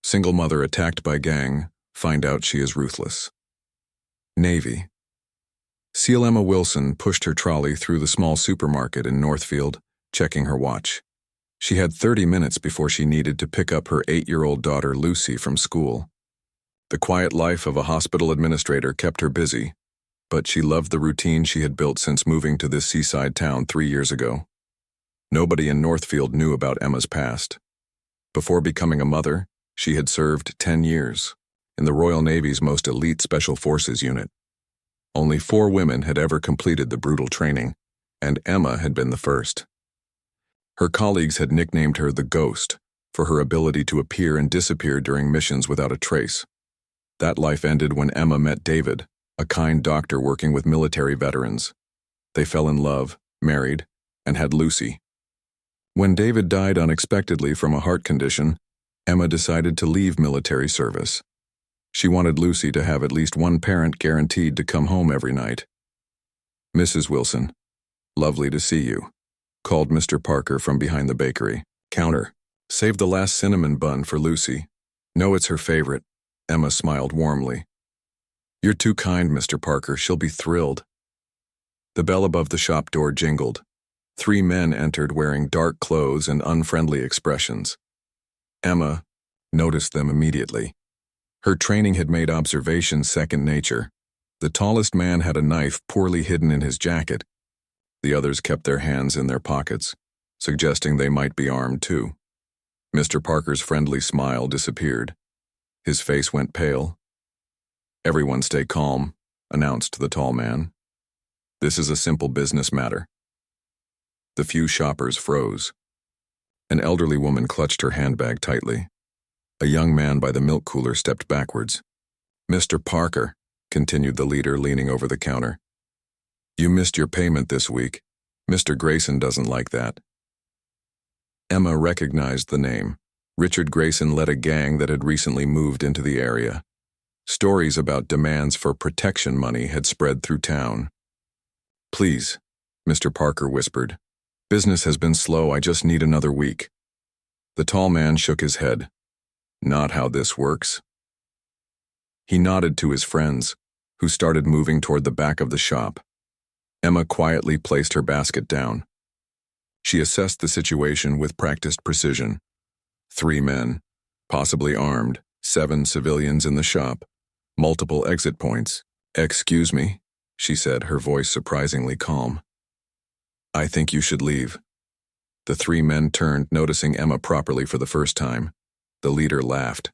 Single mother attacked by gang, find out she is ruthless. Navy. SEAL Emma Wilson pushed her trolley through the small supermarket in Northfield, checking her watch. She had 30 minutes before she needed to pick up her 8-year-old daughter Lucy from school. The quiet life of a hospital administrator kept her busy, but she loved the routine she had built since moving to this seaside town 3 years ago. Nobody in Northfield knew about Emma's past. Before becoming a mother, she had served 10 years in the Royal Navy's most elite Special Forces unit. Only 4 women had ever completed the brutal training, and Emma had been the first. Her colleagues had nicknamed her the Ghost for her ability to appear and disappear during missions without a trace. That life ended when Emma met David, a kind doctor working with military veterans. They fell in love, married, and had Lucy. When David died unexpectedly from a heart condition, Emma decided to leave military service. She wanted Lucy to have at least one parent guaranteed to come home every night. "Mrs. Wilson, lovely to see you," called Mr. Parker from behind the bakery counter. "Save the last cinnamon bun for Lucy. No, it's her favorite." Emma smiled warmly. "You're too kind, Mr. Parker. She'll be thrilled." The bell above the shop door jingled. 3 men entered wearing dark clothes and unfriendly expressions. Emma noticed them immediately. Her training had made observation second nature. The tallest man had a knife poorly hidden in his jacket. The others kept their hands in their pockets, suggesting they might be armed too. Mr. Parker's friendly smile disappeared. His face went pale. "Everyone stay calm," announced the tall man. "This is a simple business matter." The few shoppers froze. An elderly woman clutched her handbag tightly. A young man by the milk cooler stepped backwards. "Mr. Parker," continued the leader, leaning over the counter, "you missed your payment this week. Mr. Grayson doesn't like that." Emma recognized the name. Richard Grayson led a gang that had recently moved into the area. Stories about demands for protection money had spread through town. "Please," Mr. Parker whispered. "Business has been slow. I just need another week." The tall man shook his head. "Not how this works." He nodded to his friends, who started moving toward the back of the shop. Emma quietly placed her basket down. She assessed the situation with practiced precision. 3 men, possibly armed, 7 civilians in the shop, multiple exit points. "Excuse me," she said, her voice surprisingly calm. "I think you should leave." The 3 men turned, noticing Emma properly for the first time. The leader laughed.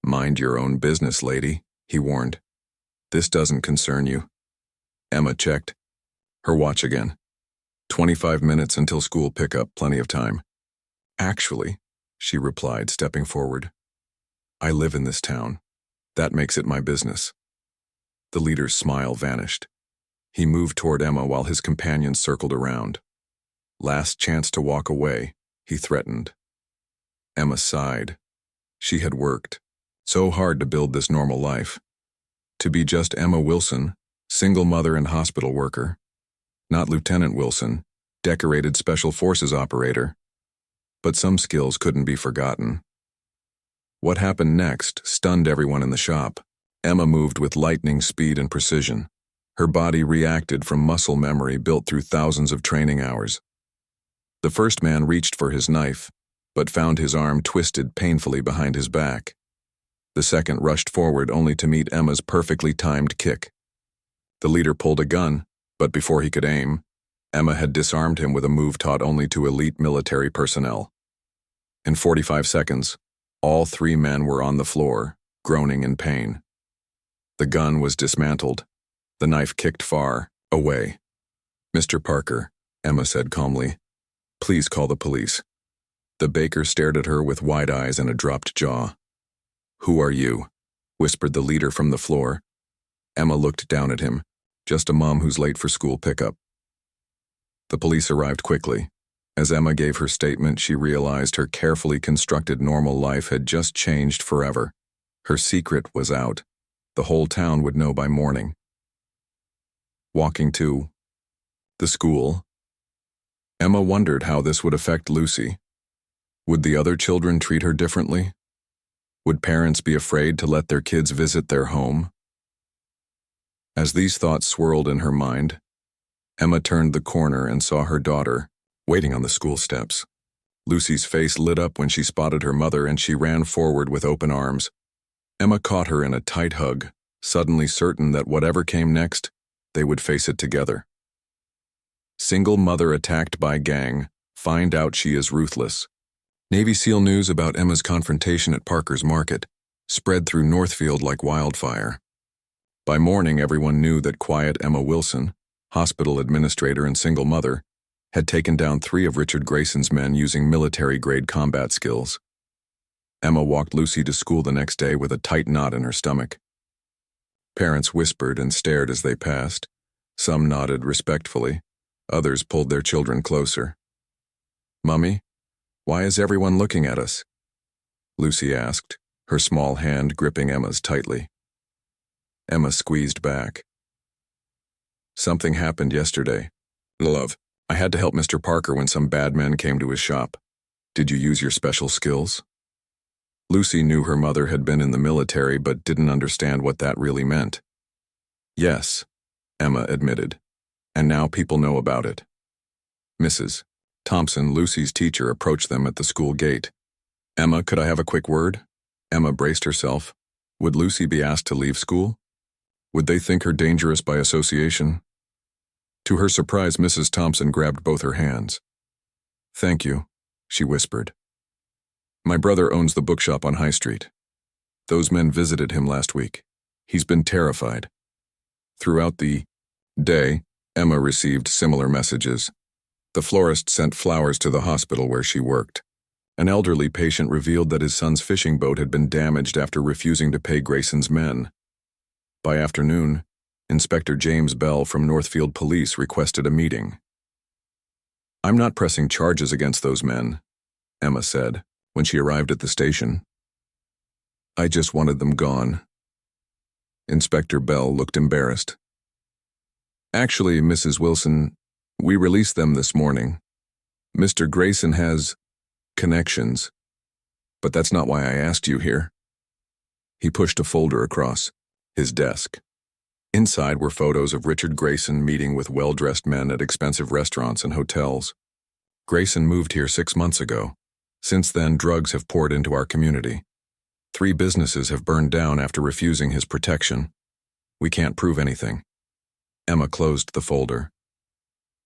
"Mind your own business, lady," he warned. "This doesn't concern you." Emma checked her watch again. 25 minutes until school pickup, plenty of time. "Actually," she replied, stepping forward, "I live in this town. That makes it my business." The leader's smile vanished. He moved toward Emma while his companions circled around. "Last chance to walk away," he threatened. Emma sighed. She had worked so hard to build this normal life. To be just Emma Wilson, single mother and hospital worker. Not Lieutenant Wilson, decorated Special Forces operator. But some skills couldn't be forgotten. What happened next stunned everyone in the shop. Emma moved with lightning speed and precision. Her body reacted from muscle memory built through thousands of training hours. The first man reached for his knife, but found his arm twisted painfully behind his back. The second rushed forward only to meet Emma's perfectly timed kick. The leader pulled a gun, but before he could aim, Emma had disarmed him with a move taught only to elite military personnel. In 45 seconds, all 3 men were on the floor, groaning in pain. The gun was dismantled. The knife kicked far away. "Mr. Parker," Emma said calmly, "please call the police." The baker stared at her with wide eyes and a dropped jaw. "Who are you?" whispered the leader from the floor. Emma looked down at him. "Just a mom who's late for school pickup." The police arrived quickly. As Emma gave her statement, she realized her carefully constructed normal life had just changed forever. Her secret was out. The whole town would know by morning. Walking to the school, Emma wondered how this would affect Lucy. Would the other children treat her differently? Would parents be afraid to let their kids visit their home? As these thoughts swirled in her mind, Emma turned the corner and saw her daughter, waiting on the school steps. Lucy's face lit up when she spotted her mother, and she ran forward with open arms. Emma caught her in a tight hug, suddenly certain that whatever came next, they would face it together. Single mother attacked by gang, find out she is ruthless. Navy SEAL news about Emma's confrontation at Parker's Market spread through Northfield like wildfire. By morning, everyone knew that quiet Emma Wilson, hospital administrator and single mother, had taken down 3 of Richard Grayson's men using military-grade combat skills. Emma walked Lucy to school the next day with a tight knot in her stomach. Parents whispered and stared as they passed. Some nodded respectfully. Others pulled their children closer. "Mummy, why is everyone looking at us?" Lucy asked, her small hand gripping Emma's tightly. Emma squeezed back. "Something happened yesterday. Love, I had to help Mr. Parker when some bad men came to his shop. Did you use your special skills?" Lucy knew her mother had been in the military but didn't understand what that really meant. "Yes," Emma admitted, "and now people know about it." Mrs. Thompson, Lucy's teacher, approached them at the school gate. "Emma, could I have a quick word?" Emma braced herself. Would Lucy be asked to leave school? Would they think her dangerous by association? To her surprise, Mrs. Thompson grabbed both her hands. "Thank you," she whispered. "My brother owns the bookshop on High Street. Those men visited him last week. He's been terrified." Throughout the day, Emma received similar messages. The florist sent flowers to the hospital where she worked. An elderly patient revealed that his son's fishing boat had been damaged after refusing to pay Grayson's men. By afternoon, Inspector James Bell from Northfield Police requested a meeting. "I'm not pressing charges against those men," Emma said when she arrived at the station. "I just wanted them gone." Inspector Bell looked embarrassed. "Actually, Mrs. Wilson, we released them this morning. Mr. Grayson has connections, but that's not why I asked you here." He pushed a folder across his desk. Inside were photos of Richard Grayson meeting with well-dressed men at expensive restaurants and hotels. Grayson moved here 6 months ago. Since then, drugs have poured into our community. 3 businesses have burned down after refusing his protection. We can't prove anything. Emma closed the folder.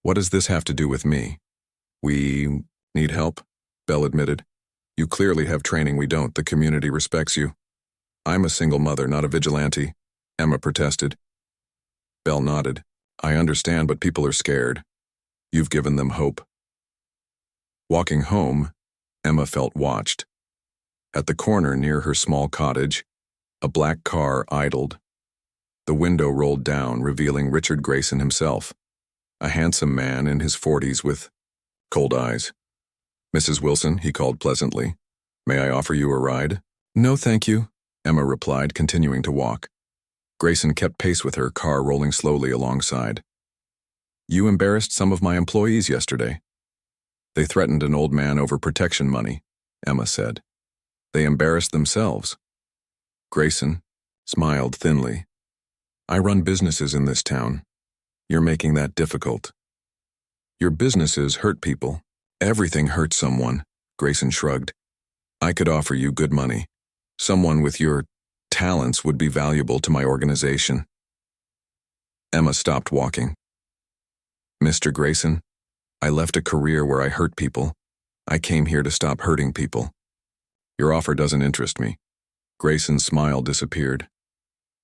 "What does this have to do with me?" "We need help," Bell admitted. "You clearly have training we don't. The community respects you." "I'm a single mother, not a vigilante," Emma protested. Bell nodded. "I understand, but people are scared. You've given them hope." Walking home, Emma felt watched. At the corner near her small cottage, a black car idled. The window rolled down, revealing Richard Grayson himself, a handsome man in his 40s with cold eyes. "Mrs. Wilson," he called pleasantly. "May I offer you a ride?" "No, thank you," Emma replied, continuing to walk. Grayson kept pace with her, car rolling slowly alongside. "You embarrassed some of my employees yesterday." "They threatened an old man over protection money," Emma said. "They embarrassed themselves." Grayson smiled thinly. "I run businesses in this town. You're making that difficult." "Your businesses hurt people. Everything hurts someone," Grayson shrugged. "I could offer you good money. Someone with your talents would be valuable to my organization." Emma stopped walking. "Mr. Grayson, I left a career where I hurt people. I came here to stop hurting people. Your offer doesn't interest me." Grayson's smile disappeared.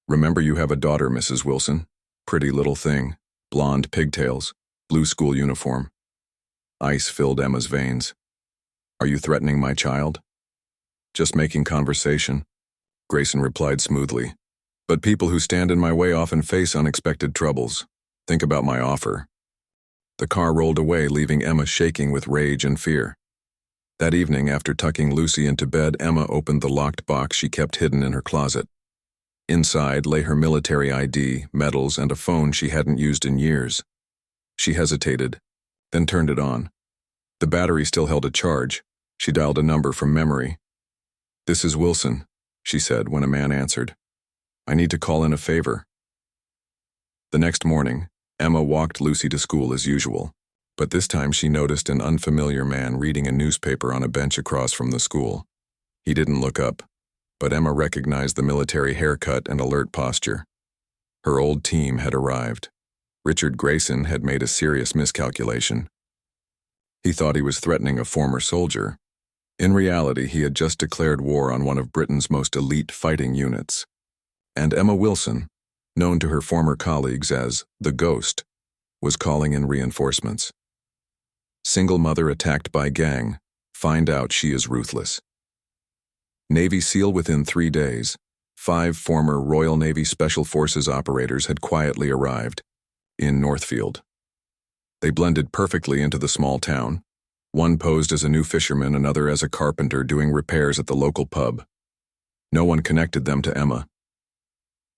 "Remember, you have a daughter, Mrs. Wilson. Pretty little thing. Blonde pigtails, blue school uniform." Ice filled Emma's veins. "Are you threatening my child?" "Just making conversation," Grayson replied smoothly. "But people who stand in my way often face unexpected troubles. Think about my offer." The car rolled away, leaving Emma shaking with rage and fear. That evening, after tucking Lucy into bed, Emma opened the locked box she kept hidden in her closet. Inside lay her military ID, medals, and a phone she hadn't used in years. She hesitated, then turned it on. The battery still held a charge. She dialed a number from memory. "This is Wilson. she said when a man answered. "I need to call in a favor." The next morning, Emma walked Lucy to school as usual, but this time she noticed an unfamiliar man reading a newspaper on a bench across from the school. He didn't look up, but Emma recognized the military haircut and alert posture. Her old team had arrived. Richard Grayson had made a serious miscalculation. He thought he was threatening a former soldier. In reality, he had just declared war on one of Britain's most elite fighting units. And Emma Wilson, known to her former colleagues as the Ghost, was calling in reinforcements. Single mother attacked by gang. Find out she is ruthless. Navy SEAL within 3 days. 5 former Royal Navy Special Forces operators had quietly arrived in Northfield. They blended perfectly into the small town. One posed as a new fisherman, another as a carpenter doing repairs at the local pub. No one connected them to Emma.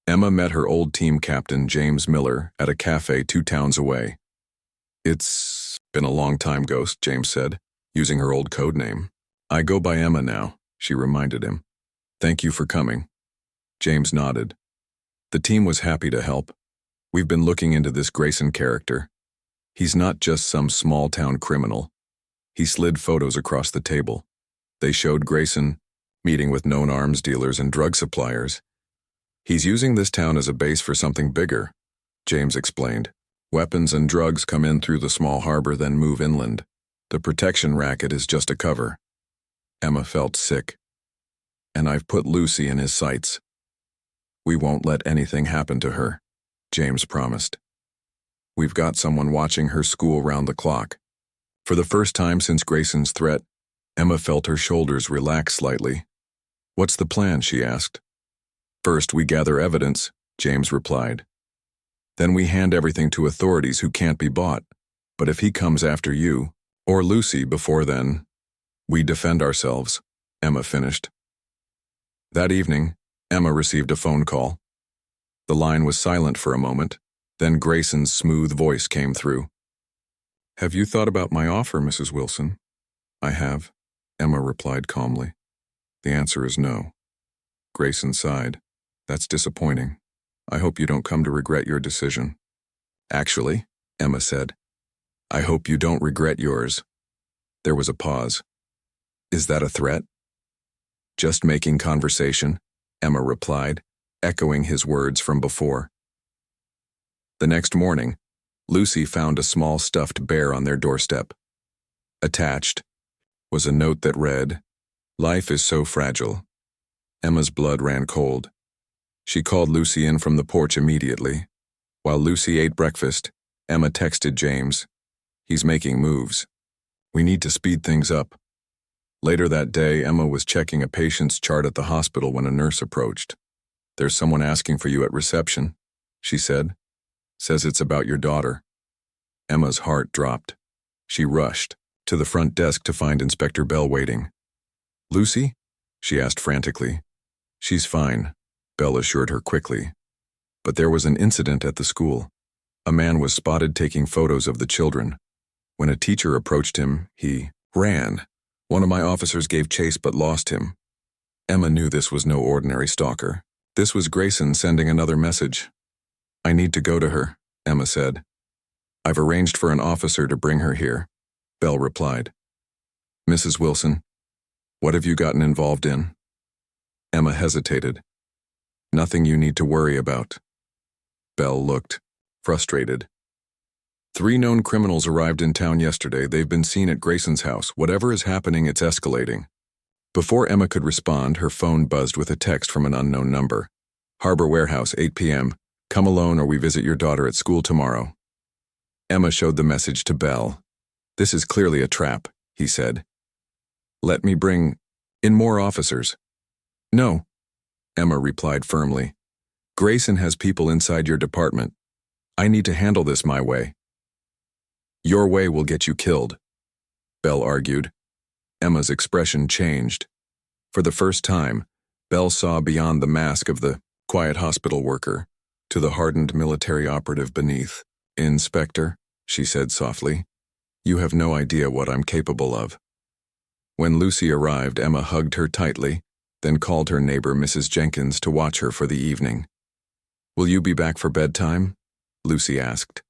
Emma met her old team captain, James Miller, at a cafe 2 towns away. "It's been a long time, Ghost," James said, using her old code name. "I go by Emma now," she reminded him. "Thank you for coming." James nodded. The team was happy to help. "We've been looking into this Grayson character. He's not just some small-town criminal." He slid photos across the table. They showed Grayson meeting with known arms dealers and drug suppliers. "He's using this town as a base for something bigger," James explained. "Weapons and drugs come in through the small harbor, then move inland. The protection racket is just a cover." Emma felt sick. "And I've put Lucy in his sights. We won't let anything happen to her," James promised. "We've got someone watching her school round the clock." For the first time since Grayson's threat, Emma felt her shoulders relax slightly. "What's the plan?" she asked. "First, we gather evidence," James replied. "Then we hand everything to authorities who can't be bought. But if he comes after you, or Lucy before then, we defend ourselves," Emma finished. That evening, Emma received a phone call. The line was silent for a moment, then Grayson's smooth voice came through. "Have you thought about my offer, Mrs. Wilson?" "I have," Emma replied calmly. "The answer is no." Grayson sighed. "That's disappointing. I hope you don't come to regret your decision." "Actually," Emma said, "I hope you don't regret yours." There was a pause. "Is that a threat?" "Just making conversation," Emma replied, echoing his words from before. The next morning, Lucy found a small stuffed bear on their doorstep. Attached was a note that read, "Life is so fragile." Emma's blood ran cold. She called Lucy in from the porch immediately. While Lucy ate breakfast, Emma texted James, "He's making moves. We need to speed things up." Later that day, Emma was checking a patient's chart at the hospital when a nurse approached. "There's someone asking for you at reception," she said. "Says it's about your daughter." Emma's heart dropped. She rushed to the front desk to find Inspector Bell waiting. "Lucy?" she asked frantically. "She's fine," Bell assured her quickly. But there was an incident at the school. A man was spotted taking photos of the children. When a teacher approached him, he ran. One of my officers gave chase but lost him. Emma knew this was no ordinary stalker. This was Grayson sending another message. "I need to go to her," Emma said. "I've arranged for an officer to bring her here," Bell replied. "Mrs. Wilson, what have you gotten involved in?" Emma hesitated. "Nothing you need to worry about." Bell looked frustrated. 3 known criminals arrived in town yesterday. They've been seen at Grayson's house. Whatever is happening, it's escalating. Before Emma could respond, her phone buzzed with a text from an unknown number. "Harbor Warehouse, 8 p.m. Come alone or we visit your daughter at school tomorrow." Emma showed the message to Bell. "This is clearly a trap," he said. "Let me bring in more officers." "No," Emma replied firmly. "Grayson has people inside your department. I need to handle this my way." "Your way will get you killed," Bell argued. Emma's expression changed. For the first time, Bell saw beyond the mask of the quiet hospital worker to the hardened military operative beneath. "Inspector," she said softly, "you have no idea what I'm capable of." When Lucy arrived, Emma hugged her tightly. then called her neighbor Mrs. Jenkins to watch her for the evening. "Will you be back for bedtime?" Lucy asked.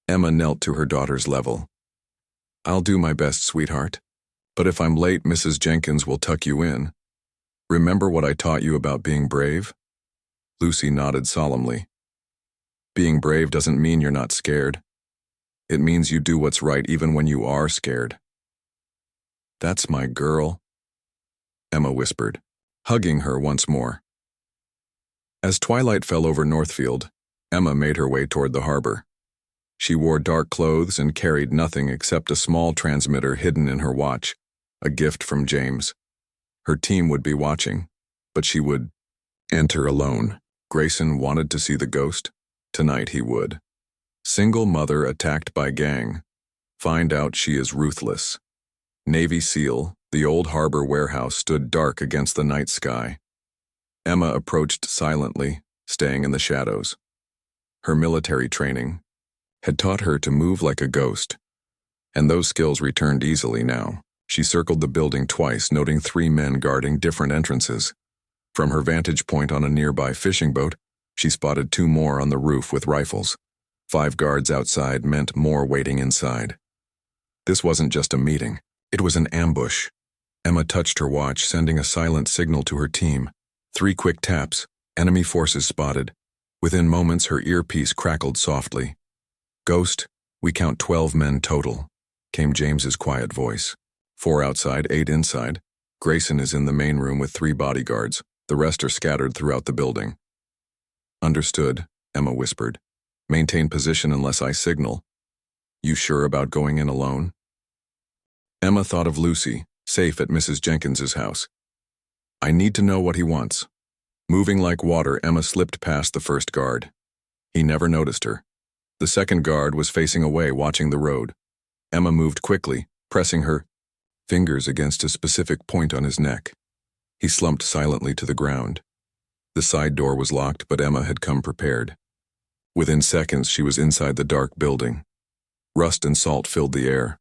Emma knelt to her daughter's level. "I'll do my best, sweetheart. But if I'm late, Mrs. Jenkins will tuck you in. Remember what I taught you about being brave?" Lucy nodded solemnly. "Being brave doesn't mean you're not scared. It means you do what's right even when you are scared." "That's my girl," Emma whispered, hugging her once more. As twilight fell over Northfield, Emma made her way toward the harbor. She wore dark clothes and carried nothing except a small transmitter hidden in her watch, a gift from James. Her team would be watching, but she would enter alone. Grayson wanted to see the ghost. Tonight he would. Single mother attacked by gang. Find out she is ruthless. Navy SEAL, the old harbor warehouse stood dark against the night sky. Emma approached silently, staying in the shadows. Her military training had taught her to move like a ghost, and those skills returned easily now. She circled the building twice, noting 3 men guarding different entrances. From her vantage point on a nearby fishing boat, she spotted 2 more on the roof with rifles. 5 guards outside meant more waiting inside. This wasn't just a meeting. It was an ambush. Emma touched her watch, sending a silent signal to her team. 3 quick taps. Enemy forces spotted. Within moments, her earpiece crackled softly. "Ghost, we count 12 men total," came James's quiet voice. 4 outside, 8 inside. Grayson is in the main room with 3 bodyguards. The rest are scattered throughout the building. "Understood," Emma whispered. "Maintain position unless I signal." "You sure about going in alone?" Emma thought of Lucy, safe at Mrs. Jenkins's house. "I need to know what he wants." Moving like water, Emma slipped past the first guard. He never noticed her. The second guard was facing away, watching the road. Emma moved quickly, pressing her fingers against a specific point on his neck. He slumped silently to the ground. The side door was locked, but Emma had come prepared. Within seconds, she was inside the dark building. Rust and salt filled the air.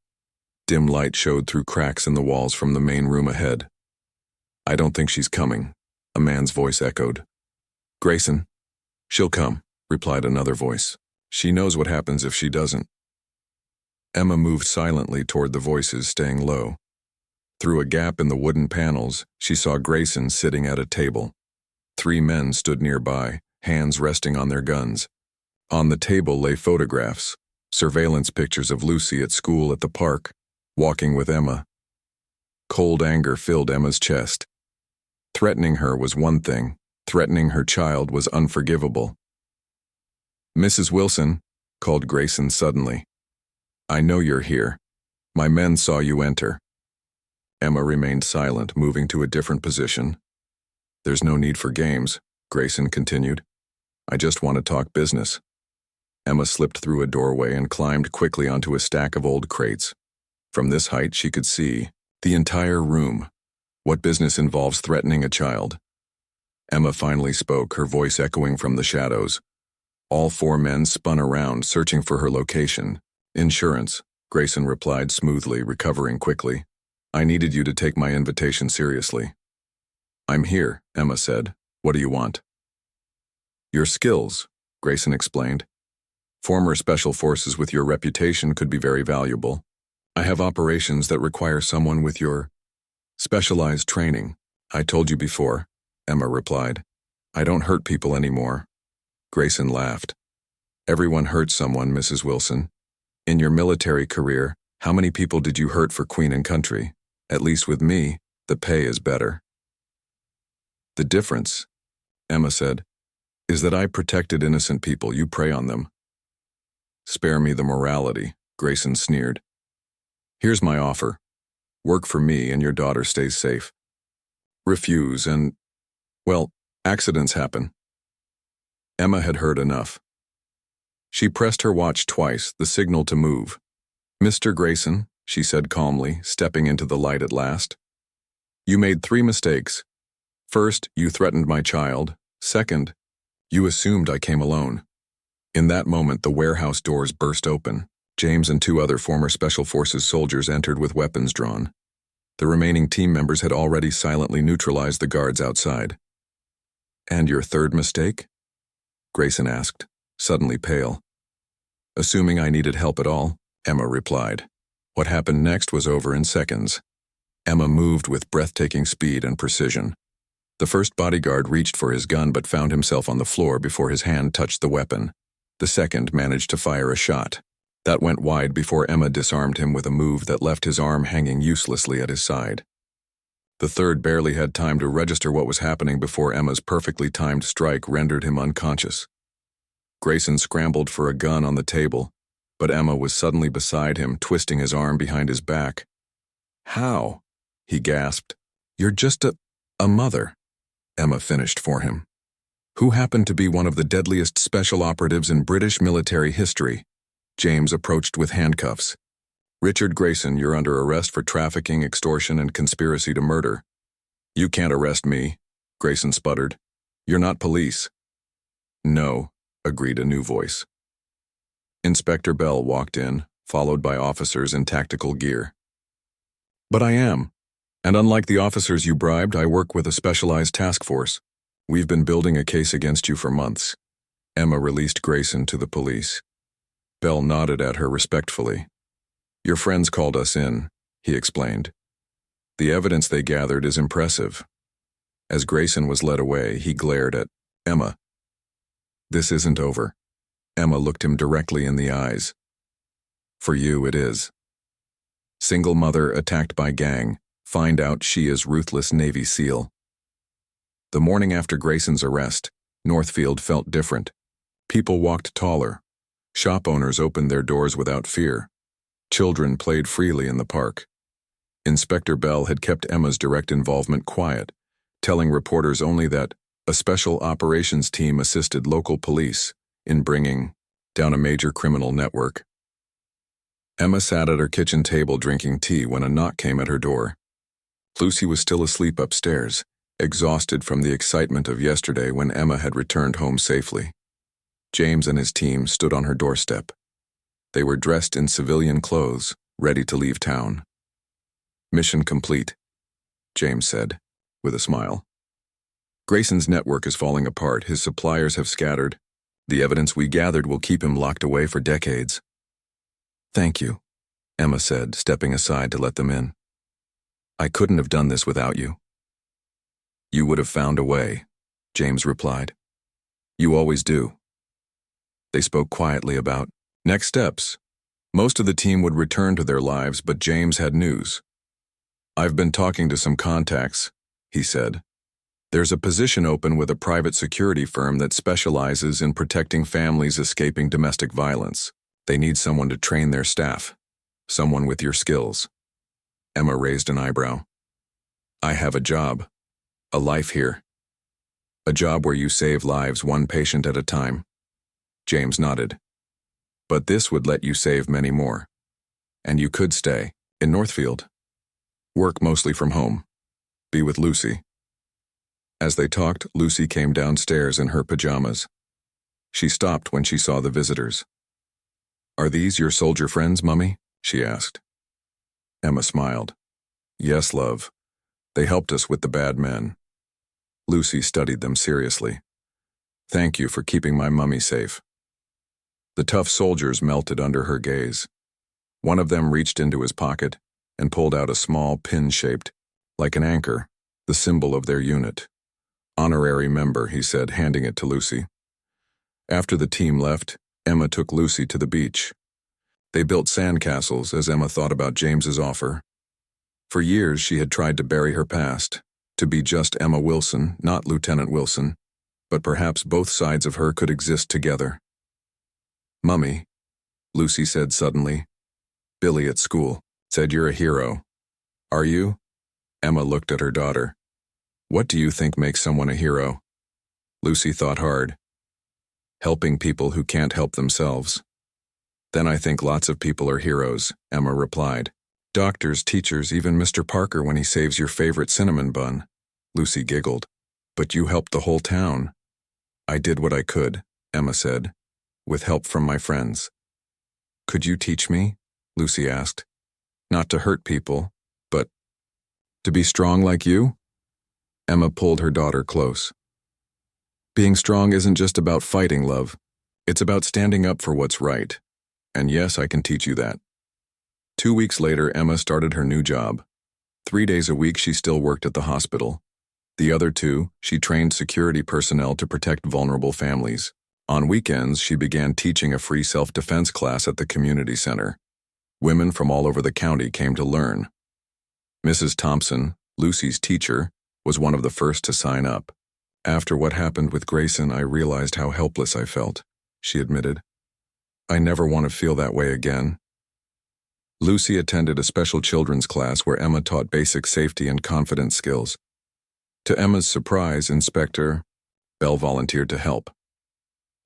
Dim light showed through cracks in the walls from the main room ahead. "I don't think she's coming," a man's voice echoed. "Grayson." "She'll come," replied another voice. "She knows what happens if she doesn't." Emma moved silently toward the voices, staying low. Through a gap in the wooden panels, she saw Grayson sitting at a table. 3 men stood nearby, hands resting on their guns. On the table lay photographs, surveillance pictures of Lucy at school, at the park, walking with Emma. Cold anger filled Emma's chest. Threatening her was one thing. Threatening her child was unforgivable. "Mrs. Wilson," called Grayson suddenly. "I know you're here. My men saw you enter." Emma remained silent, moving to a different position. "There's no need for games," Grayson continued. "I just want to talk business." Emma slipped through a doorway and climbed quickly onto a stack of old crates. From this height, she could see the entire room. What business involves threatening a child? Emma finally spoke, her voice echoing from the shadows. All 4 men spun around, searching for her location. "Insurance," Grayson replied smoothly, recovering quickly. "I needed you to take my invitation seriously." "I'm here," Emma said. "What do you want?" "Your skills," Grayson explained. "Former special forces with your reputation could be very valuable. I have operations that require someone with your specialized training." "I told you before," Emma replied. "I don't hurt people anymore." Grayson laughed. "Everyone hurts someone, Mrs. Wilson. In your military career, how many people did you hurt for Queen and country? At least with me, the pay is better." "The difference," Emma said, "is that I protected innocent people. You prey on them." "Spare me the morality," Grayson sneered. "Here's my offer. Work for me and your daughter stays safe. Refuse and, well, accidents happen." Emma had heard enough. She pressed her watch twice, the signal to move. "Mr. Grayson," she said calmly, stepping into the light at last. "You made 3 mistakes. First, you threatened my child. Second, you assumed I came alone." In that moment, the warehouse doors burst open. James and 2 other former Special Forces soldiers entered with weapons drawn. The remaining team members had already silently neutralized the guards outside. "And your third mistake?" Grayson asked, suddenly pale. "Assuming I needed help at all," Emma replied. What happened next was over in seconds. Emma moved with breathtaking speed and precision. The first bodyguard reached for his gun but found himself on the floor before his hand touched the weapon. The second managed to fire a shot. That went wide before Emma disarmed him with a move that left his arm hanging uselessly at his side. The third barely had time to register what was happening before Emma's perfectly timed strike rendered him unconscious. Grayson scrambled for a gun on the table, but Emma was suddenly beside him, twisting his arm behind his back. "How?" he gasped. "You're just a mother," Emma finished for him. "Who happened to be one of the deadliest special operatives in British military history." James approached with handcuffs. "Richard Grayson, you're under arrest for trafficking, extortion, and conspiracy to murder." "You can't arrest me," Grayson sputtered. "You're not police." "No," agreed a new voice. Inspector Bell walked in, followed by officers in tactical gear. "But I am. And unlike the officers you bribed, I work with a specialized task force. We've been building a case against you for months." Emma released Grayson to the police. Bell nodded at her respectfully. "Your friends called us in," he explained. "The evidence they gathered is impressive." As Grayson was led away, he glared at Emma. "This isn't over." Emma looked him directly in the eyes. "For you, it is. Single mother attacked by gang. Find out she is Ruthless Navy SEAL." The morning after Grayson's arrest, Northfield felt different. People walked taller. Shop owners opened their doors without fear. Children played freely in the park. Inspector Bell had kept Emma's direct involvement quiet, telling reporters only that a special operations team assisted local police in bringing down a major criminal network. Emma sat at her kitchen table drinking tea when a knock came at her door. Lucy was still asleep upstairs, exhausted from the excitement of yesterday when Emma had returned home safely. James and his team stood on her doorstep. They were dressed in civilian clothes, ready to leave town. "Mission complete," James said, with a smile. "Grayson's network is falling apart. His suppliers have scattered. The evidence we gathered will keep him locked away for decades." "Thank you," Emma said, stepping aside to let them in. "I couldn't have done this without you." "You would have found a way," James replied. "You always do." They spoke quietly about next steps. Most of the team would return to their lives, but James had news. "I've been talking to some contacts," he said. "There's a position open with a private security firm that specializes in protecting families escaping domestic violence. They need someone to train their staff. Someone with your skills." Emma raised an eyebrow. "I have a job. A life here. A job where you save lives one patient at a time." James nodded. "But this would let you save many more. And you could stay in Northfield. Work mostly from home. Be with Lucy." As they talked, Lucy came downstairs in her pajamas. She stopped when she saw the visitors. "Are these your soldier friends, Mummy?" she asked. Emma smiled. "Yes, love. They helped us with the bad men." Lucy studied them seriously. "Thank you for keeping my mummy safe." The tough soldiers melted under her gaze. One of them reached into his pocket and pulled out a small pin-shaped, like an anchor, the symbol of their unit. "Honorary member," he said, handing it to Lucy. After the team left, Emma took Lucy to the beach. They built sandcastles as Emma thought about James's offer. For years she had tried to bury her past, to be just Emma Wilson, not Lieutenant Wilson, but perhaps both sides of her could exist together. "Mummy," Lucy said suddenly. "Billy at school said you're a hero. Are you?" Emma looked at her daughter. "What do you think makes someone a hero?" Lucy thought hard. "Helping people who can't help themselves." "Then I think lots of people are heroes," Emma replied. "Doctors, teachers, even Mr. Parker when he saves your favorite cinnamon bun." Lucy giggled. "But you helped the whole town." "I did what I could," Emma said, "with help from my friends." "Could you teach me?" Lucy asked. "Not to hurt people, but To be strong like you? Emma pulled her daughter close. Being strong isn't just about fighting, love. It's about standing up for what's right. And yes, I can teach you that. 2 weeks later, Emma started her new job. 3 days a week, she still worked at the hospital. The other 2, she trained security personnel to protect vulnerable families. On weekends, she began teaching a free self-defense class at the community center. Women from all over the county came to learn. Mrs. Thompson, Lucy's teacher, was one of the first to sign up. After what happened with Grayson, I realized how helpless I felt, she admitted. I never want to feel that way again. Lucy attended a special children's class where Emma taught basic safety and confidence skills. To Emma's surprise, Inspector Bell volunteered to help.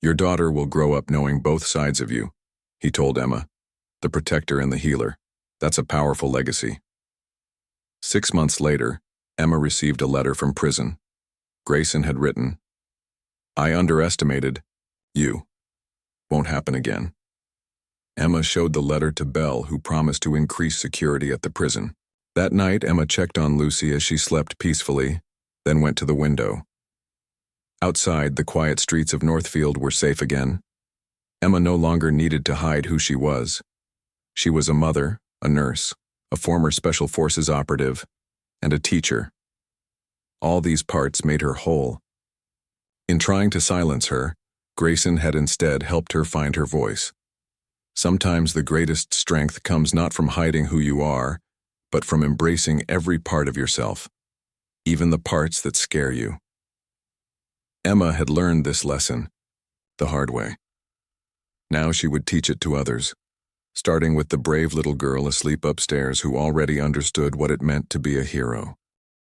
Your daughter will grow up knowing both sides of you, he told Emma, the protector and the healer. That's a powerful legacy. 6 months later, Emma received a letter from prison. Grayson had written, I underestimated you. Won't happen again. Emma showed the letter to Bell, who promised to increase security at the prison. That night, Emma checked on Lucy as she slept peacefully, then went to the window. Outside, the quiet streets of Northfield were safe again. Emma no longer needed to hide who she was. She was a mother, a nurse, a former Special Forces operative, and a teacher. All these parts made her whole. In trying to silence her, Grayson had instead helped her find her voice. Sometimes the greatest strength comes not from hiding who you are, but from embracing every part of yourself, even the parts that scare you. Emma had learned this lesson the hard way. Now she would teach it to others, starting with the brave little girl asleep upstairs who already understood what it meant to be a hero.